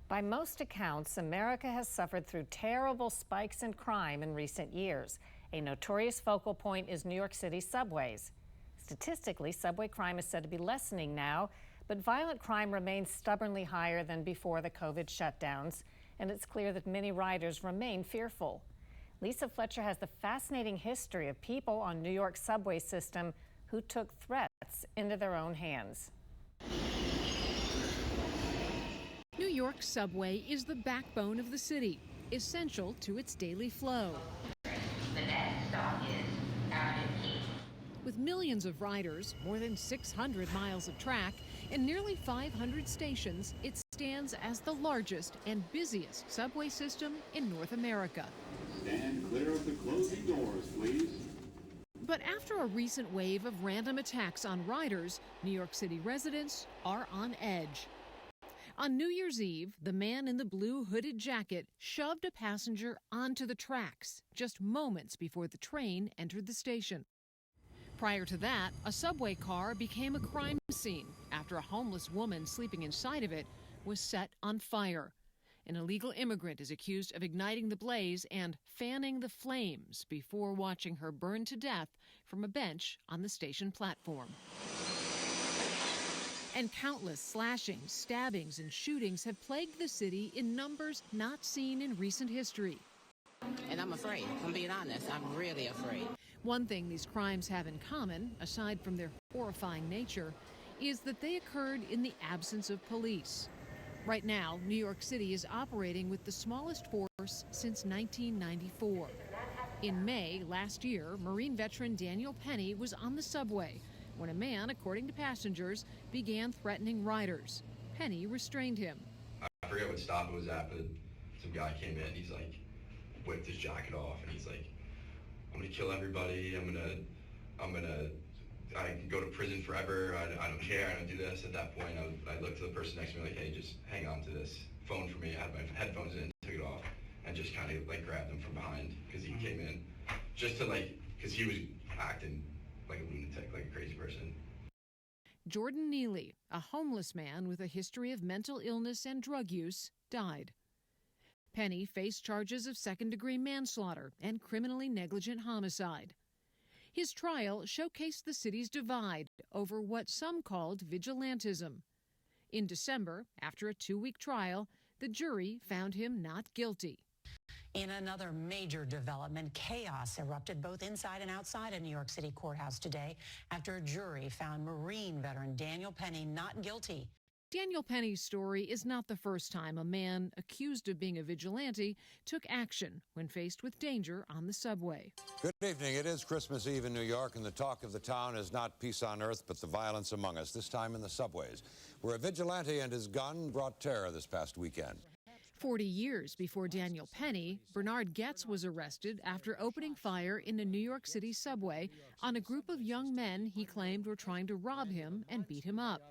By most accounts, America has suffered through terrible spikes in crime in recent years. A notorious focal point is New York City subways. Statistically, subway crime is said to be lessening now, but violent crime remains stubbornly higher than before the COVID shutdowns, and it's clear that many riders remain fearful. Lisa Fletcher has the fascinating history of people on New York's subway system who took threats into their own hands. New York's subway is the backbone of the city, essential to its daily flow. The next stop is Avenue Key. With millions of riders, more than 600 miles of track, and nearly 500 stations, it stands as the largest and busiest subway system in North America. Stand clear of the closing doors, please. But after a recent wave of random attacks on riders, New York City residents are on edge. On New Year's Eve, the man in the blue hooded jacket shoved a passenger onto the tracks just moments before the train entered the station. Prior to that, a subway car became a crime scene after a homeless woman sleeping inside of it was set on fire. An illegal immigrant is accused of igniting the blaze and fanning the flames before watching her burn to death from a bench on the station platform. And countless slashings, stabbings, and shootings have plagued the city in numbers not seen in recent history. And I'm afraid. I'm being honest. I'm really afraid. One thing these crimes have in common, aside from their horrifying nature, is that they occurred in the absence of police. Right now, New York City is operating with the smallest force since 1994. In May last year, Marine veteran Daniel Penny was on the subway when a man, according to passengers, began threatening riders. Penny restrained him. I forget what stop it was at, but some guy came in, he's like, whipped his jacket off, and he's like, I'm gonna kill everybody, I can go to prison forever, I don't care, I don't do this. At that point, I looked to the person next to me like, hey, just hang on to this phone for me. I had my headphones in, took it off, and just kind of like grabbed him from behind, because he came in, just to because he was acting like a lunatic, like a crazy person. Jordan Neely, a homeless man with a history of mental illness and drug use, died. Penny faced charges of second-degree manslaughter and criminally negligent homicide. His trial showcased the city's divide over what some called vigilantism. In December, after a 2-week trial, the jury found him not guilty. In another major development, chaos erupted both inside and outside a New York City courthouse today after a jury found Marine veteran Daniel Penny not guilty. Daniel Penny's story is not the first time a man accused of being a vigilante took action when faced with danger on the subway. Good evening. It is Christmas Eve in New York, and the talk of the town is not peace on earth, but the violence among us, this time in the subways, where a vigilante and his gun brought terror this past weekend. 40 years before Daniel Penny, Bernard Goetz was arrested after opening fire in a New York City subway on a group of young men he claimed were trying to rob him and beat him up.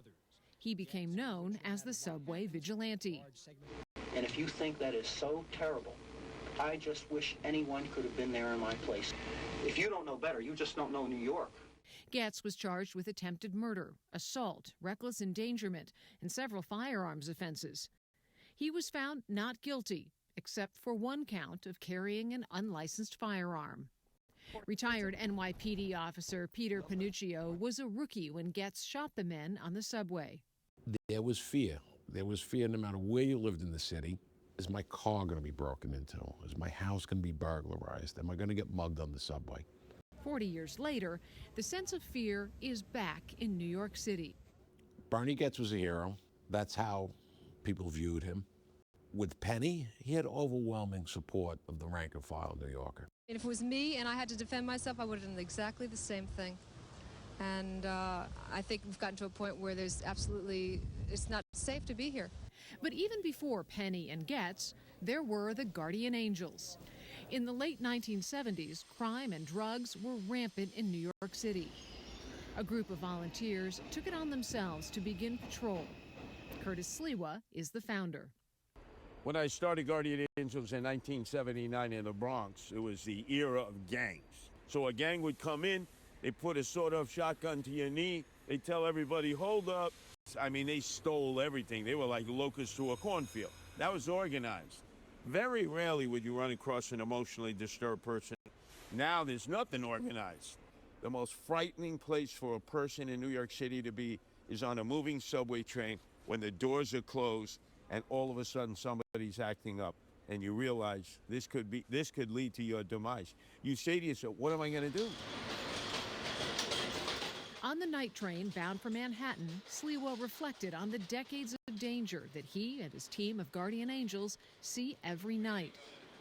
He became known as the subway vigilante. And if you think that is so terrible, I just wish anyone could have been there in my place. If you don't know better, you just don't know New York. Goetz was charged with attempted murder, assault, reckless endangerment, and several firearms offenses. He was found not guilty, except for one count of carrying an unlicensed firearm. Retired NYPD officer Peter Panuccio was a rookie when Goetz shot the men on the subway. There was fear. There was fear no matter where you lived in the city. Is my car going to be broken into? Is my house going to be burglarized? Am I going to get mugged on the subway? 40 years later, the sense of fear is back in New York City. Bernie Goetz was a hero. That's how people viewed him. With Penny, he had overwhelming support of the rank and file New Yorker. If it was me and I had to defend myself, I would have done exactly the same thing. And I think we've gotten to a point where it's not safe to be here. But even before Penny and Goetz, there were the guardian angels. In the late 1970s, crime and drugs were rampant in New York City. A group of volunteers took it on themselves to begin patrol. Curtis Sliwa is the founder. When I started Guardian Angels in 1979 in the Bronx, it was the era of gangs. So a gang would come in, they put a sawed-off shotgun to your knee, they tell everybody, hold up, I mean, they stole everything. They were like locusts to a cornfield. That was organized. Very rarely would you run across an emotionally disturbed person. Now there's nothing organized. The most frightening place for a person in New York City to be is on a moving subway train when the doors are closed and all of a sudden somebody's acting up and you realize this could lead to your demise. You say to yourself, what am I going to do? On the night train bound for Manhattan, Sliwa reflected on the decades of danger that he and his team of guardian angels see every night.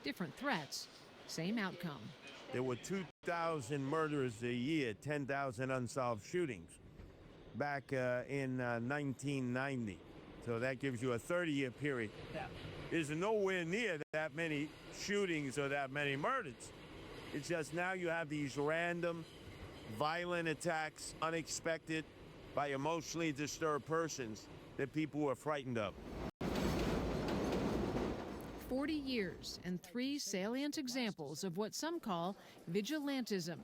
Different threats, same outcome. There were 2,000 murders a year, 10,000 unsolved shootings back in 1990. So that gives you a 30-year period. Yeah. There's nowhere near that many shootings or that many murders. It's just now you have these random, violent attacks, unexpected, by emotionally disturbed persons that people are frightened of. 40 years and 3 salient examples of what some call vigilantism,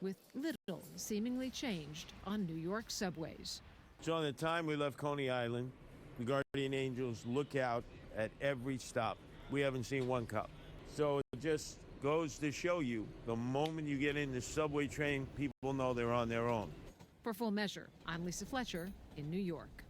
with little seemingly changed on New York subways. So the time we left Coney Island, the guardian angels look out at every stop. We haven't seen one cop. So it just goes to show you, the moment you get in the subway train, people know they're on their own. For Full Measure, I'm Lisa Fletcher in New York.